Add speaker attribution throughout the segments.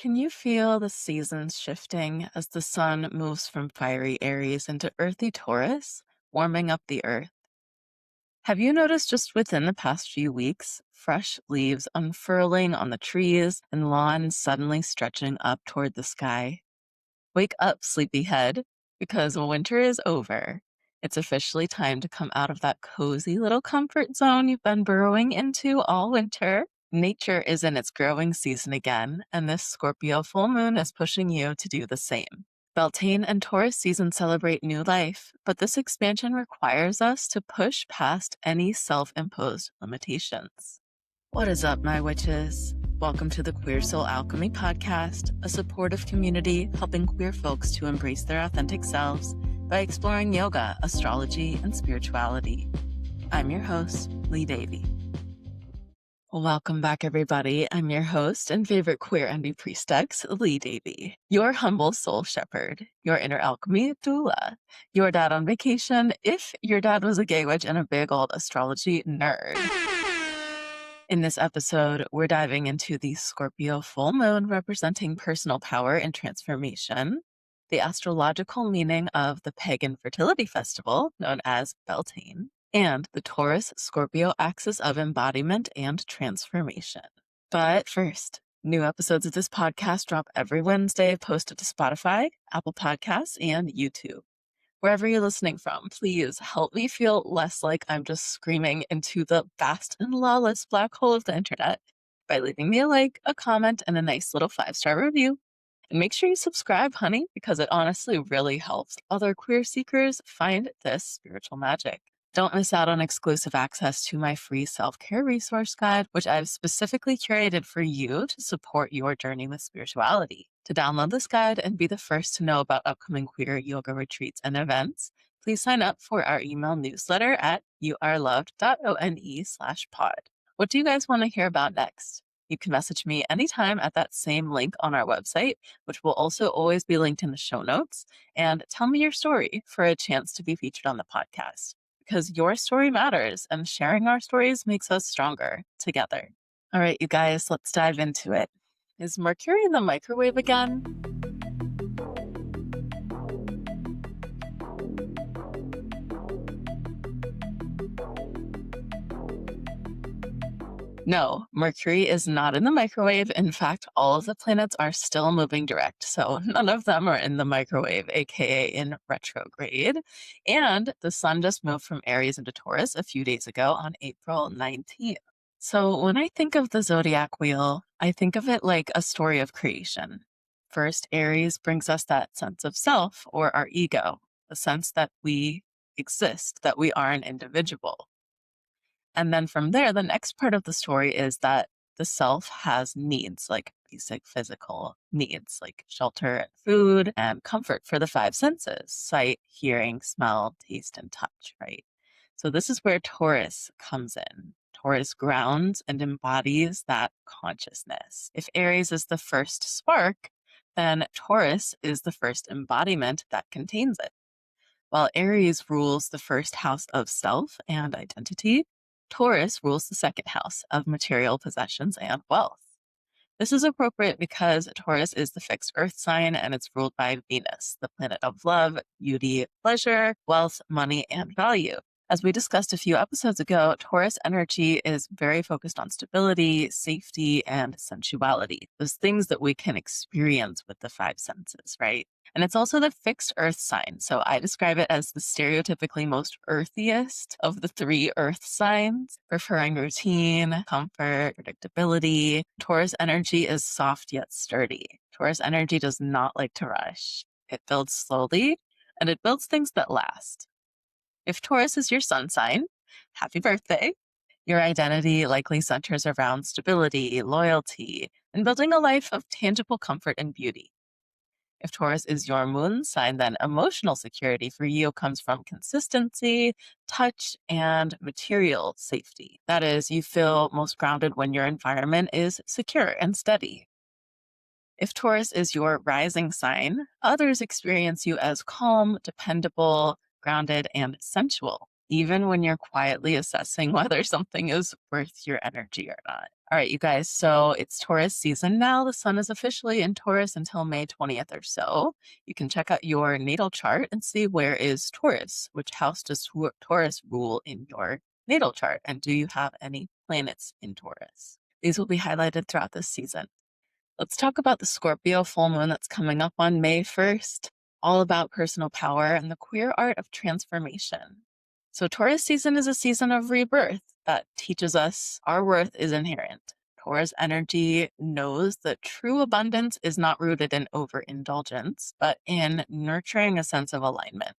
Speaker 1: Can you feel the seasons shifting as the sun moves from fiery Aries into earthy Taurus, warming up the earth? Have you noticed just within the past few weeks, fresh leaves unfurling on the trees and lawns suddenly stretching up toward the sky? Wake up, sleepyhead, because winter is over. It's officially time to come out of that cozy little comfort zone you've been burrowing into all winter. Nature is in its growing season again, and this Scorpio full moon is pushing you to do the same. Beltane and Taurus season celebrate new life, but this expansion requires us to push past any self-imposed limitations. What is up, my witches? Welcome to the Queer Soul Alchemy Podcast, a supportive community helping queer folks to embrace their authentic selves by exploring yoga, astrology, and spirituality. I'm your host, Lee Davey. Welcome back, everybody. I'm your host and favorite queer envy priestess, Lee Davey, your humble soul shepherd, your inner alchemy doula, your dad on vacation if your dad was a gay witch and a big old astrology nerd. In this episode, we're diving into the Scorpio full moon representing personal power and transformation, the astrological meaning of the pagan fertility festival known as Beltane, and the Taurus-Scorpio axis of embodiment and transformation. But first, new episodes of this podcast drop every Wednesday, posted to Spotify, Apple Podcasts, and YouTube. Wherever you're listening from, please help me feel less like I'm just screaming into the vast and lawless black hole of the internet by leaving me a like, a comment, and a nice little 5-star review. And make sure you subscribe, honey, because it honestly really helps other queer seekers find this spiritual magic. Don't miss out on exclusive access to my free self-care resource guide, which I've specifically curated for you to support your journey with spirituality. To download this guide and be the first to know about upcoming queer yoga retreats and events, please sign up for our email newsletter at youareloved.one/pod. What do you guys want to hear about next? You can message me anytime at that same link on our website, which will also always be linked in the show notes, and tell me your story for a chance to be featured on the podcast. Because your story matters, and sharing our stories makes us stronger together. All right, you guys, let's dive into it. Is Mercury in the microwave again? No, Mercury is not in the microwave. In fact, all of the planets are still moving direct, so none of them are in the microwave, aka in retrograde. And the sun just moved from Aries into Taurus a few days ago on April 19th. So when I think of the zodiac wheel, I think of it like a story of creation. First, Aries brings us that sense of self or our ego, the sense that we exist, that we are an individual. And then from there, the next part of the story is that the self has needs, like basic physical needs, like shelter and food and comfort for the 5 senses: sight, hearing, smell, taste, and touch, right? So this is where Taurus comes in. Taurus grounds and embodies that consciousness. If Aries is the first spark, then Taurus is the first embodiment that contains it. While Aries rules the first house of self and identity, Taurus rules the second house of material possessions and wealth. This is appropriate because Taurus is the fixed earth sign and it's ruled by Venus, the planet of love, beauty, pleasure, wealth, money, and value. As we discussed a few episodes ago, Taurus energy is very focused on stability, safety, and sensuality, those things that we can experience with the 5 senses, right? And it's also the fixed earth sign. So I describe it as the stereotypically most earthiest of the 3 earth signs, preferring routine, comfort, predictability. Taurus energy is soft yet sturdy. Taurus energy does not like to rush. It builds slowly, and it builds things that last. If Taurus is your sun sign, happy birthday. Your identity likely centers around stability, loyalty, and building a life of tangible comfort and beauty. If Taurus is your moon sign, then emotional security for you comes from consistency, touch, and material safety. That is, you feel most grounded when your environment is secure and steady. If Taurus is your rising sign, others experience you as calm, dependable, grounded, and sensual, even when you're quietly assessing whether something is worth your energy or not. All right, you guys. So it's Taurus season now. The sun is officially in Taurus until May 20th or so. You can check out your natal chart and see where is Taurus. Which house does Taurus rule in your natal chart? And do you have any planets in Taurus? These will be highlighted throughout this season. Let's talk about the Scorpio full moon that's coming up on May 1st, all about personal power and the queer art of transformation. So Taurus season is a season of rebirth that teaches us our worth is inherent. Taurus energy knows that true abundance is not rooted in overindulgence, but in nurturing a sense of alignment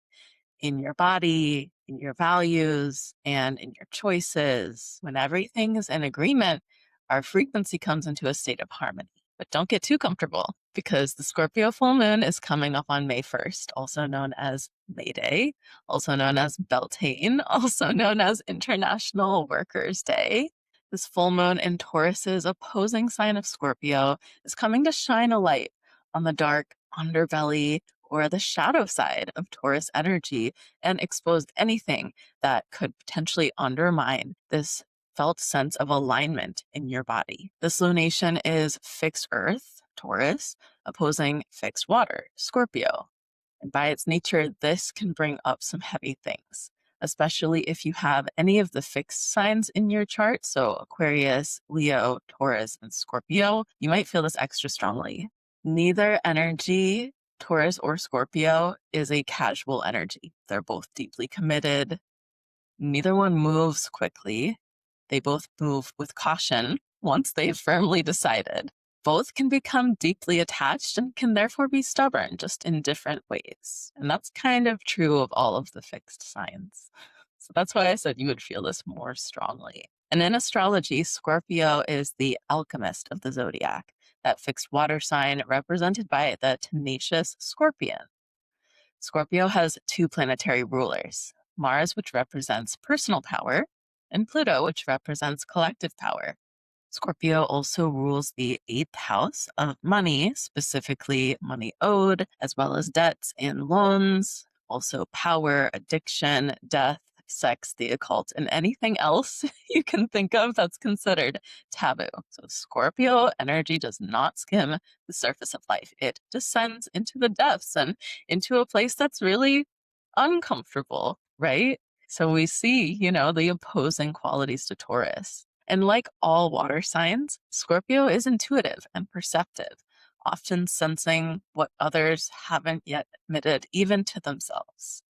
Speaker 1: in your body, in your values, and in your choices. When everything is in agreement, our frequency comes into a state of harmony. But don't get too comfortable because the Scorpio full moon is coming up on May 1st, also known as May Day, also known as Beltane, also known as International Workers' Day. This full moon in Taurus's opposing sign of Scorpio is coming to shine a light on the dark underbelly or the shadow side of Taurus energy and expose anything that could potentially undermine this felt sense of alignment in your body. This lunation is fixed earth, Taurus, opposing fixed water, Scorpio. And by its nature, this can bring up some heavy things, especially if you have any of the fixed signs in your chart. So Aquarius, Leo, Taurus, and Scorpio, you might feel this extra strongly. Neither energy, Taurus or Scorpio, is a casual energy. They're both deeply committed. Neither one moves quickly. They both move with caution once they've firmly decided. Both can become deeply attached and can therefore be stubborn, just in different ways. And that's kind of true of all of the fixed signs. So that's why I said you would feel this more strongly. And in astrology, Scorpio is the alchemist of the zodiac, that fixed water sign represented by the tenacious scorpion. Scorpio has two planetary rulers, Mars, which represents personal power, and Pluto, which represents collective power. Scorpio also rules the 8th house of money, specifically money owed, as well as debts and loans, also power, addiction, death, sex, the occult, and anything else you can think of that's considered taboo. So Scorpio energy does not skim the surface of life. It descends into the depths and into a place that's really uncomfortable, right? So we see, the opposing qualities to Taurus. And like all water signs, Scorpio is intuitive and perceptive, often sensing what others haven't yet admitted, even to themselves.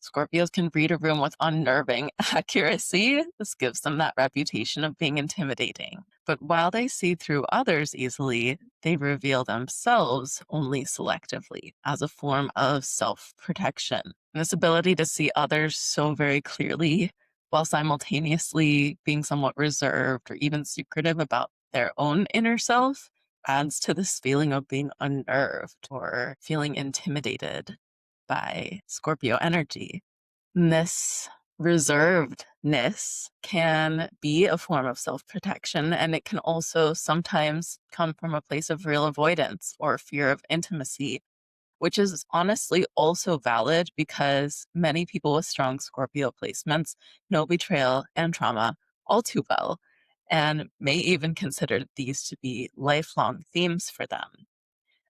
Speaker 1: Scorpios can read a room with unnerving accuracy. This gives them that reputation of being intimidating. But while they see through others easily, they reveal themselves only selectively as a form of self-protection. And this ability to see others so very clearly while simultaneously being somewhat reserved or even secretive about their own inner self adds to this feeling of being unnerved or feeling intimidated by Scorpio energy. And this reservedness can be a form of self-protection, and it can also sometimes come from a place of real avoidance or fear of intimacy, which is honestly also valid because many people with strong Scorpio placements know betrayal and trauma all too well, and may even consider these to be lifelong themes for them.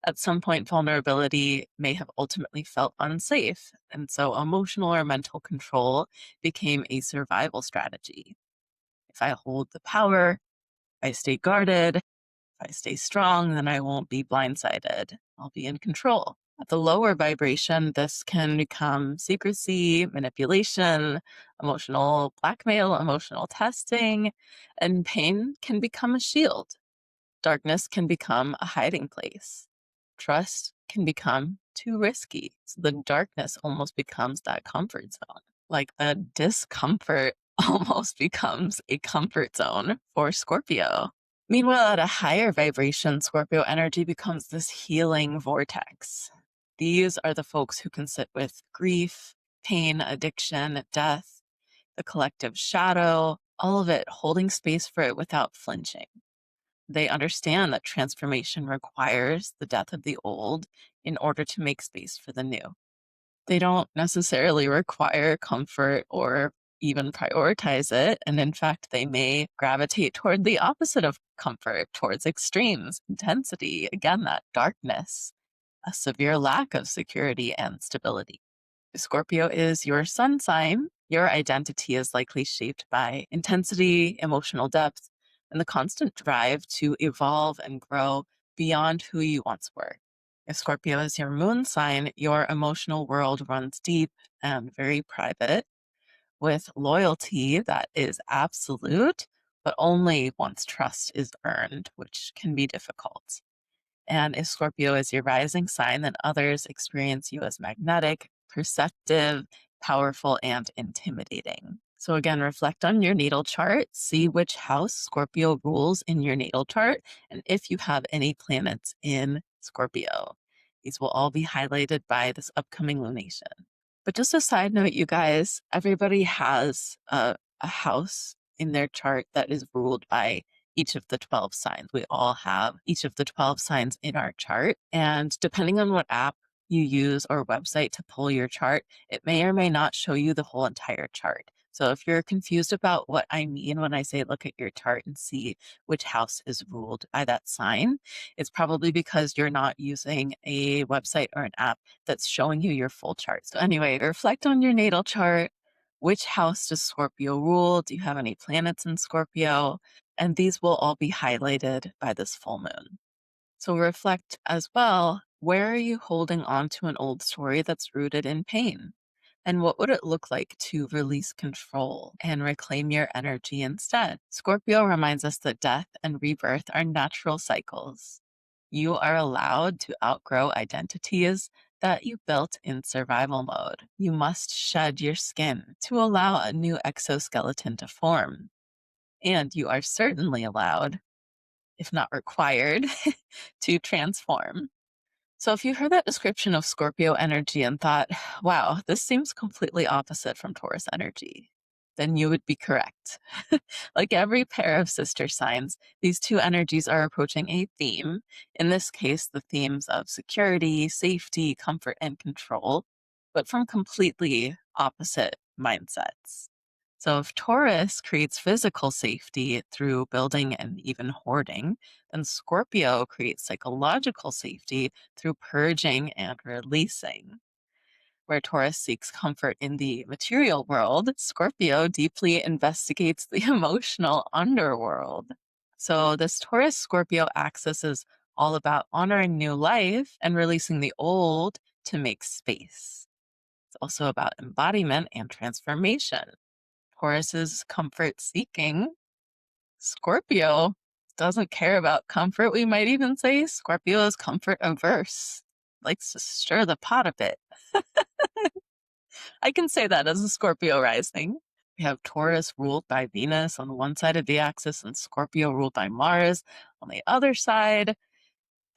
Speaker 1: At some point, vulnerability may have ultimately felt unsafe, and so emotional or mental control became a survival strategy. If I hold the power, if I stay guarded, if I stay strong, then I won't be blindsided. I'll be in control. At the lower vibration, this can become secrecy, manipulation, emotional blackmail, emotional testing, and pain can become a shield. Darkness can become a hiding place. Trust can become too risky. So the darkness almost becomes that comfort zone. Like the discomfort almost becomes a comfort zone for Scorpio. Meanwhile, at a higher vibration, Scorpio energy becomes this healing vortex. These are the folks who can sit with grief, pain, addiction, death, the collective shadow, all of it, holding space for it without flinching. They understand that transformation requires the death of the old in order to make space for the new. They don't necessarily require comfort or even prioritize it. And in fact, they may gravitate toward the opposite of comfort, towards extremes, intensity, again, that darkness, a severe lack of security and stability. If Scorpio is your sun sign, your identity is likely shaped by intensity, emotional depth, and the constant drive to evolve and grow beyond who you once were. If Scorpio is your moon sign, your emotional world runs deep and very private, with loyalty that is absolute, but only once trust is earned, which can be difficult. And if Scorpio is your rising sign, then others experience you as magnetic, perceptive, powerful, and intimidating. So again, reflect on your natal chart, see which house Scorpio rules in your natal chart, and if you have any planets in Scorpio. These will all be highlighted by this upcoming lunation. But just a side note, you guys, everybody has a house in their chart that is ruled by each of the 12 signs. We all have each of the 12 signs in our chart. And depending on what app you use or website to pull your chart, it may or may not show you the whole entire chart. So if you're confused about what I mean when I say look at your chart and see which house is ruled by that sign, it's probably because you're not using a website or an app that's showing you your full chart. So anyway, reflect on your natal chart. Which house does Scorpio rule? Do you have any planets in Scorpio? And these will all be highlighted by this full moon. So reflect as well, where are you holding on to an old story that's rooted in pain? And what would it look like to release control and reclaim your energy instead? Scorpio reminds us that death and rebirth are natural cycles. You are allowed to outgrow identities that you built in survival mode. You must shed your skin to allow a new exoskeleton to form. And you are certainly allowed, if not required, to transform. So if you heard that description of Scorpio energy and thought, wow, this seems completely opposite from Taurus energy, then you would be correct. Like every pair of sister signs, these two energies are approaching a theme. In this case, the themes of security, safety, comfort, and control, but from completely opposite mindsets. So if Taurus creates physical safety through building and even hoarding, then Scorpio creates psychological safety through purging and releasing. Where Taurus seeks comfort in the material world, Scorpio deeply investigates the emotional underworld. So this Taurus-Scorpio axis is all about honoring new life and releasing the old to make space. It's also about embodiment and transformation. Taurus is comfort seeking. Scorpio doesn't care about comfort. We might even say Scorpio is comfort averse, likes to stir the pot a bit. I can say that as a Scorpio rising. We have Taurus ruled by Venus on the one side of the axis and Scorpio ruled by Mars on the other side.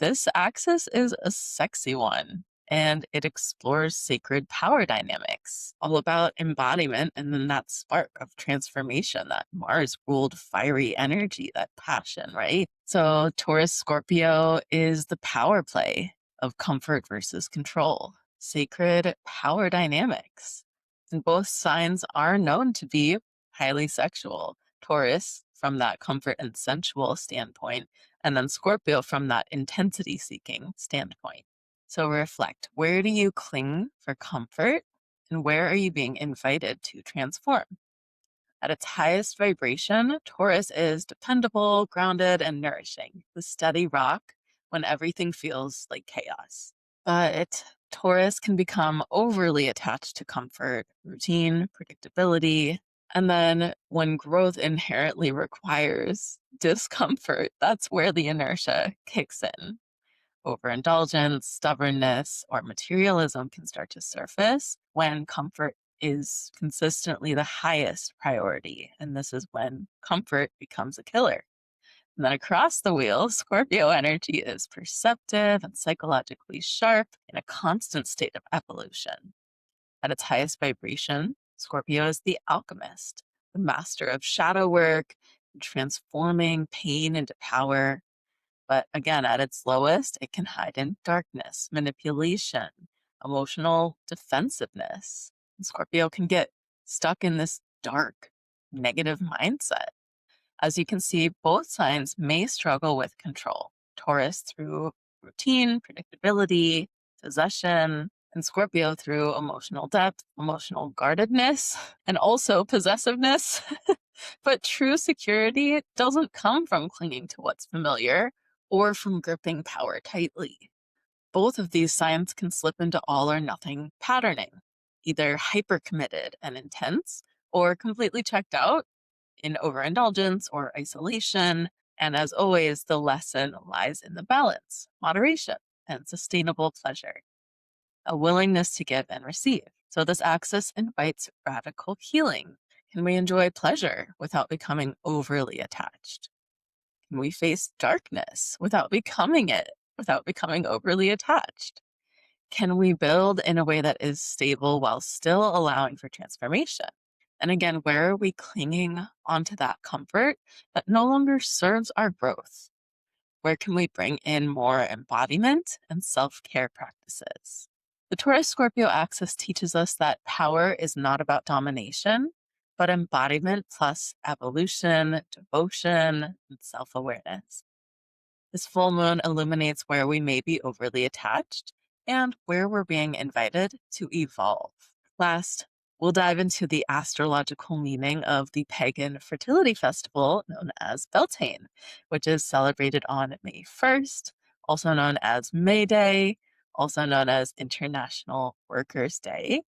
Speaker 1: This axis is a sexy one, and it explores sacred power dynamics, all about embodiment and then that spark of transformation, that Mars ruled fiery energy, that passion, right? So Taurus Scorpio is the power play of comfort versus control, sacred power dynamics. And both signs are known to be highly sexual. Taurus, from that comfort and sensual standpoint, and then Scorpio from that intensity seeking standpoint. So reflect, where do you cling for comfort and where are you being invited to transform? At its highest vibration, Taurus is dependable, grounded, and nourishing, the steady rock when everything feels like chaos. But Taurus can become overly attached to comfort, routine, predictability, and then when growth inherently requires discomfort, that's where the inertia kicks in. Overindulgence, stubbornness, or materialism can start to surface when comfort is consistently the highest priority. And this is when comfort becomes a killer. And then across the wheel, Scorpio energy is perceptive and psychologically sharp in a constant state of evolution. At its highest vibration, Scorpio is the alchemist, the master of shadow work, transforming pain into power. But again, at its lowest, it can hide in darkness, manipulation, emotional defensive. And Scorpio can get stuck in this dark, negative mindset. As you can see, both signs may struggle with control. Taurus through routine, predictability, possession, and Scorpio through emotional depth, emotional guardedness, and also possessiveness. But true security doesn't come from clinging to what's familiar or from gripping power tightly. Both of these signs can slip into all or nothing patterning, either hyper committed and intense or completely checked out in overindulgence or isolation. And as always, the lesson lies in the balance, moderation, and sustainable pleasure, a willingness to give and receive. So this axis invites radical healing. Can we enjoy pleasure without becoming overly attached? Can we face darkness without becoming it, without becoming overly attached? Can we build in a way that is stable while still allowing for transformation? And again, where are we clinging onto that comfort that no longer serves our growth? Where can we bring in more embodiment and self-care practices? The Taurus-Scorpio axis teaches us that power is not about domination, but embodiment plus evolution, devotion, and self-awareness. This full moon illuminates where we may be overly attached and where we're being invited to evolve. Last, we'll dive into the astrological meaning of the pagan fertility festival known as Beltane, which is celebrated on May 1st, also known as May Day, also known as International Workers' Day.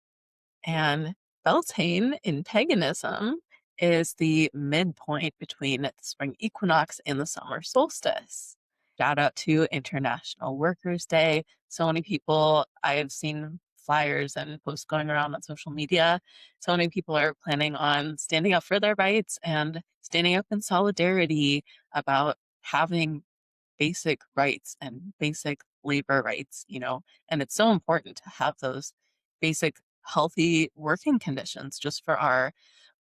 Speaker 1: And Beltane in paganism is the midpoint between the spring equinox and the summer solstice. Shout out to International Workers' Day. So many people, I've seen flyers and posts going around on social media. So many people are planning on standing up for their rights and standing up in solidarity about having basic rights and basic labor rights, and it's so important to have those basic healthy working conditions just for our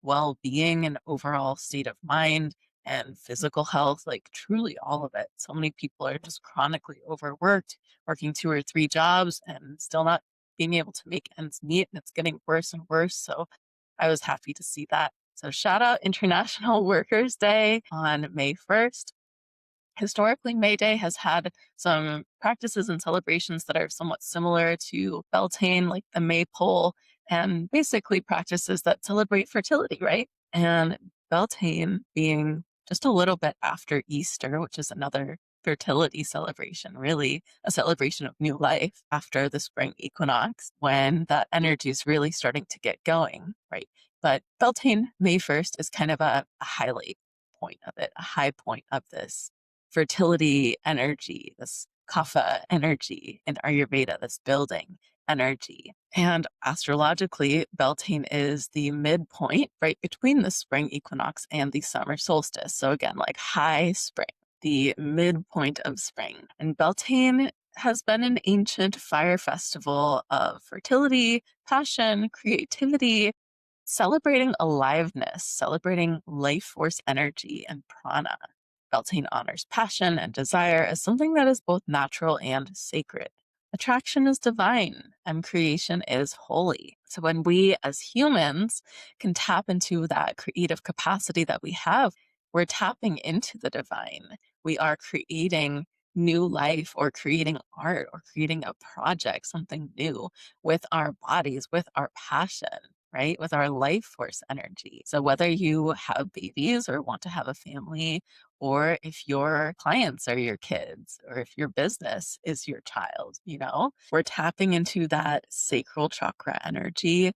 Speaker 1: well-being and overall state of mind and physical health, like truly all of it. So many people are just chronically overworked, working 2 or 3 jobs and still not being able to make ends meet, and it's getting worse and worse. So I was happy to see that. So shout out International Workers' Day on May 1st. Historically, May Day has had some practices and celebrations that are somewhat similar to Beltane, like the maypole, and basically practices that celebrate fertility, right? And Beltane being just a little bit after Easter, which is another fertility celebration, really a celebration of new life after the spring equinox, when that energy is really starting to get going, right? But Beltane, May 1st, is kind of a highlight point of it, a high point of this fertility energy, this kapha energy in Ayurveda, this building energy. And astrologically, Beltane is the midpoint right between the spring equinox and the summer solstice. So again, like high spring, the midpoint of spring. And Beltane has been an ancient fire festival of fertility, passion, creativity, celebrating aliveness, celebrating life force energy and prana. Beltane honors passion and desire as something that is both natural and sacred. Attraction is divine and creation is holy. So when we as humans can tap into that creative capacity that we have, we're tapping into the divine. We are creating new life or creating art or creating a project, something new with our bodies, with our passion, right? With our life force energy. So whether you have babies or want to have a family, or if your clients are your kids, or if your business is your child, we're tapping into that sacral chakra energy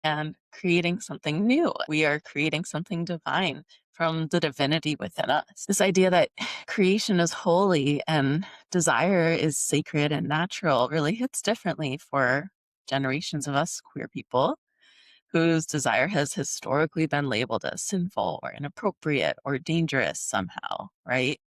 Speaker 1: and creating something new. We are creating something divine from the divinity within us. This idea that creation is holy and desire is sacred and natural really hits differently for generations of us queer people whose desire has historically been labeled as sinful or inappropriate or dangerous somehow, right?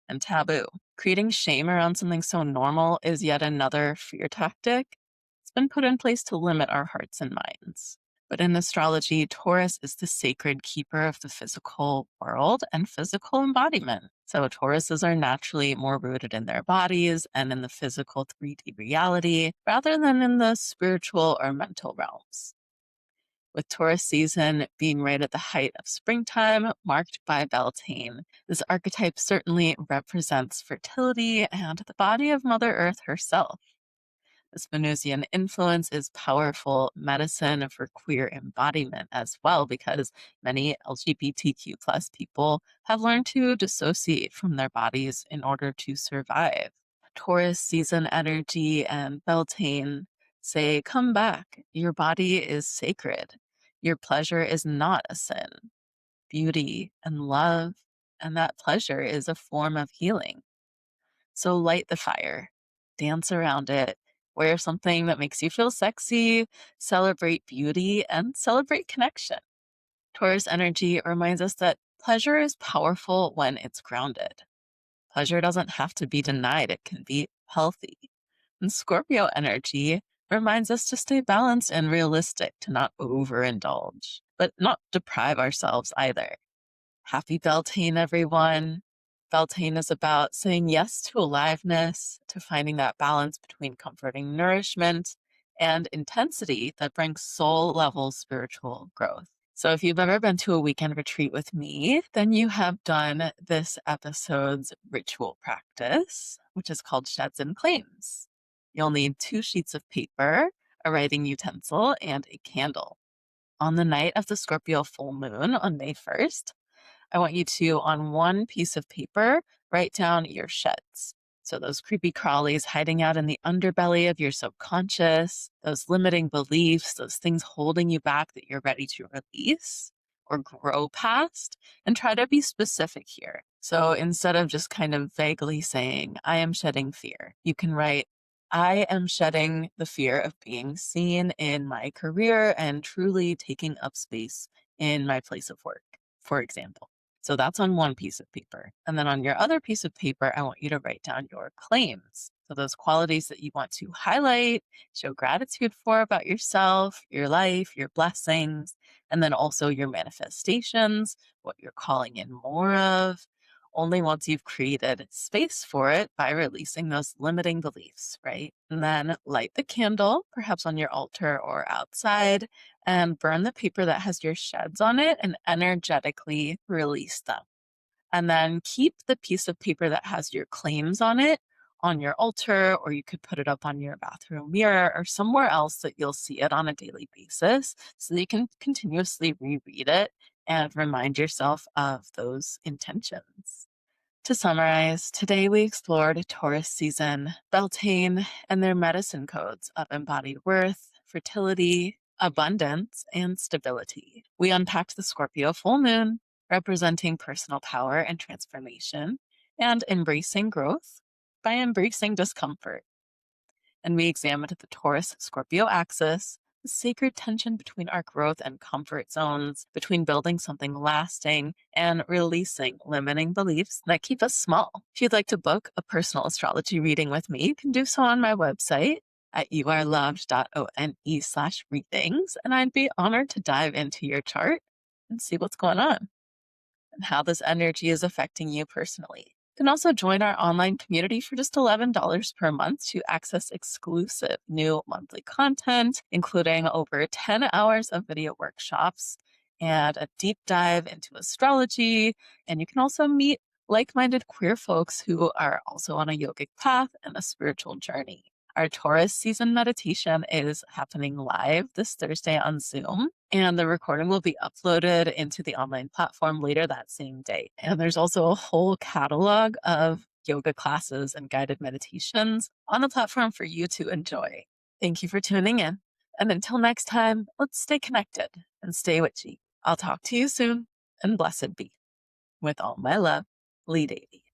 Speaker 1: And taboo. Creating shame around something so normal is yet another fear tactic. It's been put in place to limit our hearts and minds. But in astrology, Taurus is the sacred keeper of the physical world and physical embodiment. So Tauruses are naturally more rooted in their bodies and in the physical 3D reality rather than in the spiritual or mental realms. with Taurus season being right at the height of springtime, marked by Beltane. This archetype certainly represents fertility and the body of Mother Earth herself. This Venusian influence is powerful medicine for queer embodiment as well, because many LGBTQ plus people have learned to dissociate from their bodies in order to survive. Taurus season energy and Beltane say, come back. Your body is sacred. Your pleasure is not a sin. Beauty and love and that pleasure is a form of healing. So light the fire, dance around it, wear something that makes you feel sexy, celebrate beauty, and celebrate connection. Taurus energy reminds us that pleasure is powerful when it's grounded. Pleasure doesn't have to be denied, it can be healthy. And Scorpio energy reminds us to stay balanced and realistic, to not overindulge, but not deprive ourselves either. Happy Beltane, everyone. Beltane is about saying yes to aliveness, to finding that balance between comforting nourishment and intensity that brings soul-level spiritual growth. So if you've ever been to a weekend retreat with me, then you have done this episode's ritual practice, which is called Sheds and Claims. You'll need 2 sheets of paper, a writing utensil, and a candle. On the night of the Scorpio full moon on May 1st, I want you to, on one piece of paper, write down your sheds. So those creepy crawlies hiding out in the underbelly of your subconscious, those limiting beliefs, those things holding you back that you're ready to release or grow past, and try to be specific here. So instead of just kind of vaguely saying, I am shedding fear, you can write, I am shedding the fear of being seen in my career and truly taking up space in my place of work, for example. So that's on one piece of paper. And then on your other piece of paper, I want you to write down your claims. So those qualities that you want to highlight, show gratitude for about yourself, your life, your blessings, and then also your manifestations, what you're calling in more of, only once you've created space for it by releasing those limiting beliefs, right? And then light the candle, perhaps on your altar or outside, and burn the paper that has your sheds on it and energetically release them. And then keep the piece of paper that has your claims on it on your altar, or you could put it up on your bathroom mirror or somewhere else that you'll see it on a daily basis so that you can continuously reread it and remind yourself of those intentions. To summarize, today we explored Taurus season, Beltane, and their medicine codes of embodied worth, fertility, abundance, and stability. We unpacked the Scorpio full moon, representing personal power and transformation, and embracing growth by embracing discomfort. And we examined the Taurus-Scorpio axis, the sacred tension between our growth and comfort zones, between building something lasting and releasing limiting beliefs that keep us small. If you'd like to book a personal astrology reading with me, you can do so on my website at youareloved.one/readings, and I'd be honored to dive into your chart and see what's going on and how this energy is affecting you personally. You can also join our online community for just $11 per month to access exclusive new monthly content, including over 10 hours of video workshops and a deep dive into astrology. And you can also meet like-minded queer folks who are also on a yogic path and a spiritual journey. Our Taurus season meditation is happening live this Thursday on Zoom, and the recording will be uploaded into the online platform later that same day. And there's also a whole catalog of yoga classes and guided meditations on the platform for you to enjoy. Thank you for tuning in. And until next time, let's stay connected and stay witchy. I'll talk to you soon, and blessed be. With all my love, Lee Davy.